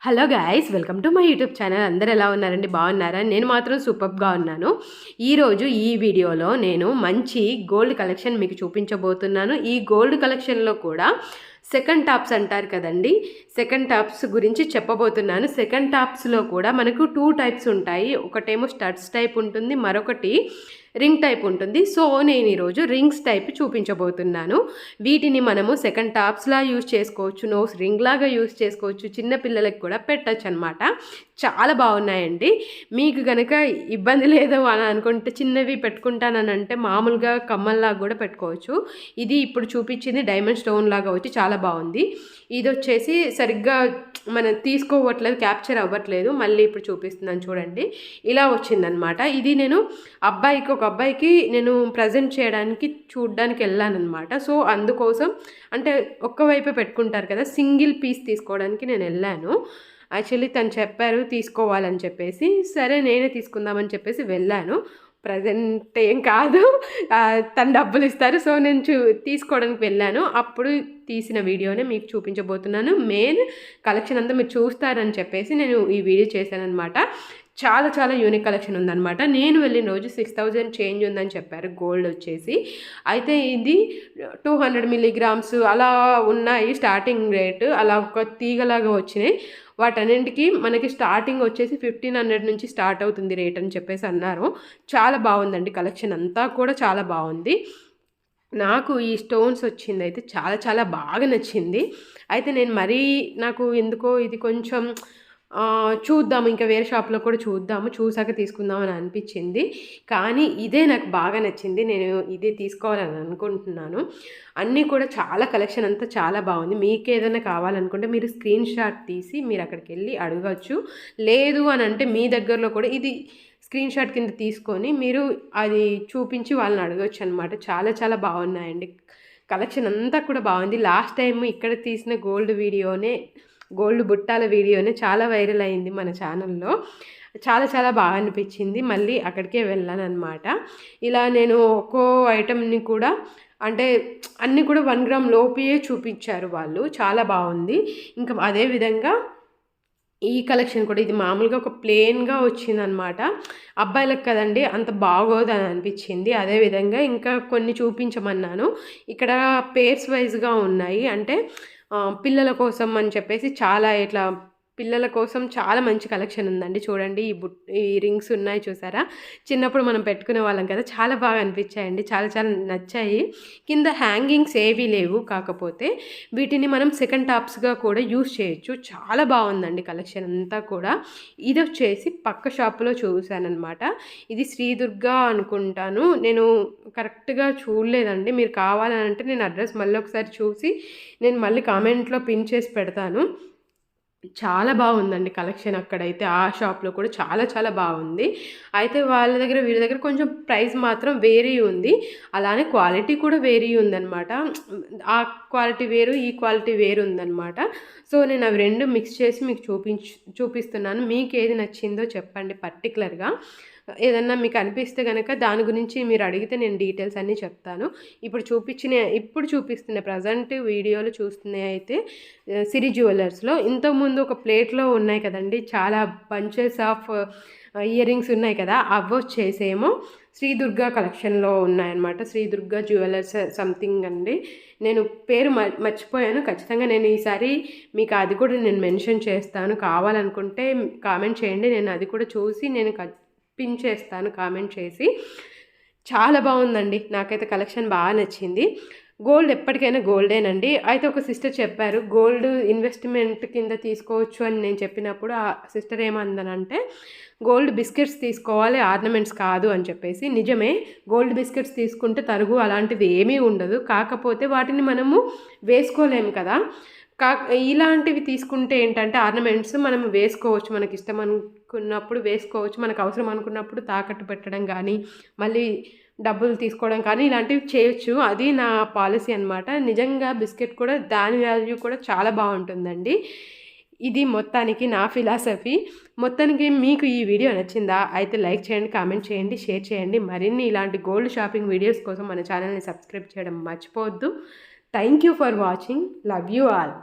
Hello guys, welcome to my YouTube channel. అందరు ఎలా ఉన్నారండి? బాగున్నారా? నేను మాత్రం సూపర్గా ఉన్నాను. ఈరోజు ఈ వీడియోలో నేను మంచి గోల్డ్ కలెక్షన్ మీకు చూపించబోతున్నాను. ఈ గోల్డ్ కలెక్షన్లో కూడా సెకండ్ టాప్స్ అంటారు కదండి, సెకండ్ టాప్స్ గురించి చెప్పబోతున్నాను. సెకండ్ టాప్స్లో కూడా మనకు 2 టైప్స్ ఉంటాయి. ఒకటేమో స్టడ్స్ టైప్ ఉంటుంది, మరొకటి రింగ్ టైప్ ఉంటుంది. సో నేను ఈరోజు రింగ్స్ టైప్ చూపించబోతున్నాను. వీటిని మనము సెకండ్ టాప్స్లా యూజ్ చేసుకోవచ్చు, నోస్ రింగ్ లాగా యూజ్ చేసుకోవచ్చు, చిన్న పిల్లలకు కూడా పెట్టచ్చు అనమాట. చాలా బాగున్నాయండి. మీకు కనుక ఇబ్బంది లేదు అని అనుకుంటే చిన్నవి పెట్టుకుంటానని అంటే మామూలుగా కమ్మల్లాగా కూడా పెట్టుకోవచ్చు. ఇది ఇప్పుడు చూపించింది డైమండ్ స్టోన్ లాగా వచ్చి చాలా బాగుంది. ఇది వచ్చేసి సరిగ్గా మనం తీసుకోవట్లేదు, క్యాప్చర్ అవ్వట్లేదు. మళ్ళీ ఇప్పుడు చూపిస్తున్నాను చూడండి. ఇలా వచ్చిందనమాట. ఇది నేను ఒక అబ్బాయికి నేను ప్రజెంట్ చేయడానికి చూడడానికి వెళ్ళానమాట. సో అందుకోసం అంటే ఒక్కవైపే పెట్టుకుంటారు కదా, సింగిల్ పీస్ తీసుకోవడానికి నేను వెళ్ళాను. యాక్చువల్లీ తను చెప్పారు తీసుకోవాలని చెప్పేసి, సరే నేనే తీసుకుందామని చెప్పేసి వెళ్ళాను. ప్రజెంట్ ఏం కాదు, తను డబ్బులు ఇస్తారు. సో నేను తీసుకోవడానికి వెళ్ళాను. అప్పుడు తీసిన వీడియోనే మీకు చూపించబోతున్నాను. మెయిన్ కలెక్షన్ అంతా మీరు చూస్తారని చెప్పేసి నేను ఈ వీడియో చేశానమాట. చాలా చాలా యూనిక్ కలెక్షన్ ఉందన్నమాట. నేను వెళ్ళిన రోజు 6000 చేంజ్ ఉందని చెప్పారు గోల్డ్ వచ్చేసి. అయితే ఇది 200 మిల్లీగ్రామ్స్ అలా ఉన్నాయి స్టార్టింగ్ రేటు. అలా ఒక తీగలాగా వచ్చినాయి. వాటన్నింటికి మనకి స్టార్టింగ్ వచ్చేసి 1500 నుంచి స్టార్ట్ అవుతుంది రేట్ అని చెప్పేసి అన్నారు. చాలా బాగుందండి, కలెక్షన్ అంతా కూడా చాలా బాగుంది. నాకు ఈ స్టోన్స్ వచ్చింది అయితే చాలా చాలా బాగా నచ్చింది. అయితే నేను నాకు ఎందుకో ఇది కొంచెం చూద్దాము, ఇంకా వేరే షాప్లో కూడా చూసాక తీసుకుందామని అనిపించింది. కానీ ఇదే నాకు బాగా నచ్చింది. నేను ఇదే తీసుకోవాలని అనుకుంటున్నాను. అన్నీ కూడా చాలా కలెక్షన్ అంతా చాలా బాగుంది. మీకు ఏదైనా కావాలనుకుంటే మీరు స్క్రీన్ షాట్ తీసి మీరు అక్కడికి వెళ్ళి అడగచ్చు. లేదు అని అంటే మీ దగ్గరలో కూడా ఇది స్క్రీన్ షాట్ కింద తీసుకొని మీరు అది చూపించి వాళ్ళని అడగచ్చు అనమాట. చాలా చాలా బాగున్నాయండి, కలెక్షన్ అంతా కూడా బాగుంది. లాస్ట్ టైం ఇక్కడ తీసిన గోల్డ్ బుట్టాల వీడియోనే చాలా వైరల్ అయింది మన ఛానల్లో. చాలా చాలా బాగా అనిపించింది. మళ్ళీ అక్కడికే వెళ్ళాను అనమాట. ఇలా నేను ఒక్కో ఐటెంని కూడా అంటే అన్నీ కూడా 1 గ్రామ్ లోపే చూపించారు వాళ్ళు. చాలా బాగుంది. ఇంకా అదేవిధంగా ఈ కలెక్షన్ కూడా ఇది మామూలుగా ఒక ప్లెయిన్గా వచ్చిందనమాట. అబ్బాయిలకు కదండి, అంత బాగోదని అనిపించింది. అదేవిధంగా ఇంకా కొన్ని చూపించమన్నాను. ఇక్కడ పేర్స్ వైజ్గా ఉన్నాయి. అంటే పిల్లల కోసం అని చెప్పేసి చాలా ఇట్లా పిల్లల కోసం చాలా మంచి కలెక్షన్ ఉందండి. చూడండి, ఈ రింగ్స్ ఉన్నాయి చూసారా, చిన్నప్పుడు మనం పెట్టుకునే వాళ్ళం కదా, చాలా బాగా అనిపించాయండి. చాలా చాలా నచ్చాయి. కింద హ్యాంగింగ్స్ ఏవీ లేవు, కాకపోతే వీటిని మనం సెకండ్ టాప్స్గా కూడా యూస్ చేయొచ్చు. చాలా బాగుందండి కలెక్షన్ అంతా కూడా. ఇది వచ్చేసి పక్క షాపులో చూశానమాట. ఇది శ్రీదుర్గా అనుకుంటాను, నేను కరెక్ట్గా చూడలేదండి. మీరు కావాలని అంటే నేను అడ్రస్ మళ్ళీ ఒకసారి చూసి నేను మళ్ళీ కామెంట్లో పిన్ చేసి పెడతాను. చాలా బాగుందండి కలెక్షన్. అక్కడైతే ఆ షాప్లో కూడా చాలా చాలా బాగుంది. అయితే వీళ్ళ దగ్గర కొంచెం ప్రైస్ మాత్రం వేరీ ఉంది. అలానే క్వాలిటీ కూడా వేరీ ఉందన్నమాట. ఆ క్వాలిటీ వేరు, ఈ క్వాలిటీ వేరు ఉందన్నమాట. సో నేను అవి రెండు మిక్స్ చేసి మీకు చూపిస్తున్నాను. మీకు ఏది నచ్చిందో చెప్పండి పర్టికులర్గా. ఏదన్నా మీకు అనిపిస్తే కనుక దాని గురించి మీరు అడిగితే నేను డీటెయిల్స్ అన్నీ చెప్తాను. ఇప్పుడు చూపిస్తున్న ప్రజెంట్ వీడియోలు చూస్తున్నాయి అయితే సిరి జ్యువెలర్స్లో. ఇంతకుముందు ఒక ప్లేట్లో ఉన్నాయి కదండి, చాలా బంచెస్ ఆఫ్ ఇయర్ రింగ్స్ ఉన్నాయి కదా, అవి వచ్చేసేమో శ్రీదుర్గా కలెక్షన్లో ఉన్నాయన్నమాట. శ్రీదుర్గా జ్యువెలర్స్ సంథింగ్ అండి, నేను పేరు మర్చిపోయాను. ఖచ్చితంగా నేను ఈసారి మీకు అది కూడా నేను మెన్షన్ చేస్తాను. కావాలనుకుంటే కామెంట్ చేయండి, నేను అది కూడా చూసి నేను పిన్ చేస్తాను కామెంట్ చేసి. చాలా బాగుందండి, నాకైతే కలెక్షన్ బాగా నచ్చింది. గోల్డ్ ఎప్పటికైనా గోల్డేనండి. అయితే ఒక సిస్టర్ చెప్పారు గోల్డ్ ఇన్వెస్ట్మెంట్ కింద తీసుకోవచ్చు అని నేను చెప్పినప్పుడు ఆ సిస్టర్ ఏమందనంటే గోల్డ్ బిస్కెట్స్ తీసుకోవాలి, ఆర్నమెంట్స్ కాదు అని చెప్పేసి. నిజమే, గోల్డ్ బిస్కెట్స్ తీసుకుంటే తరుగు అలాంటిది ఏమీ ఉండదు. కాకపోతే వాటిని మనము వేసుకోలేము కదా. ఇలాంటివి తీసుకుంటే ఏంటంటే ఆర్నమెంట్స్ మనం వేసుకోవచ్చు, మనకి ఇష్టం అనుకున్నప్పుడు వేసుకోవచ్చు, మనకు అవసరం అనుకున్నప్పుడు తాకట్టు పెట్టడం కానీ మళ్ళీ డబ్బులు తీసుకోవడం కానీ ఇలాంటివి చేయొచ్చు. అది నా పాలసీ అనమాట. నిజంగా బిస్కెట్ కూడా దాని వాల్యూ కూడా చాలా బాగుంటుందండి. ఇది మొత్తానికి నా ఫిలాసఫీ. మొత్తానికి మీకు ఈ వీడియో నచ్చిందా? అయితే లైక్ చేయండి, కామెంట్ చేయండి, షేర్ చేయండి. మరిన్ని ఇలాంటి గోల్డ్ షాపింగ్ వీడియోస్ కోసం మన ఛానల్ని సబ్స్క్రైబ్ చేయడం మర్చిపోవద్దు. Thank you for watching. Love you all.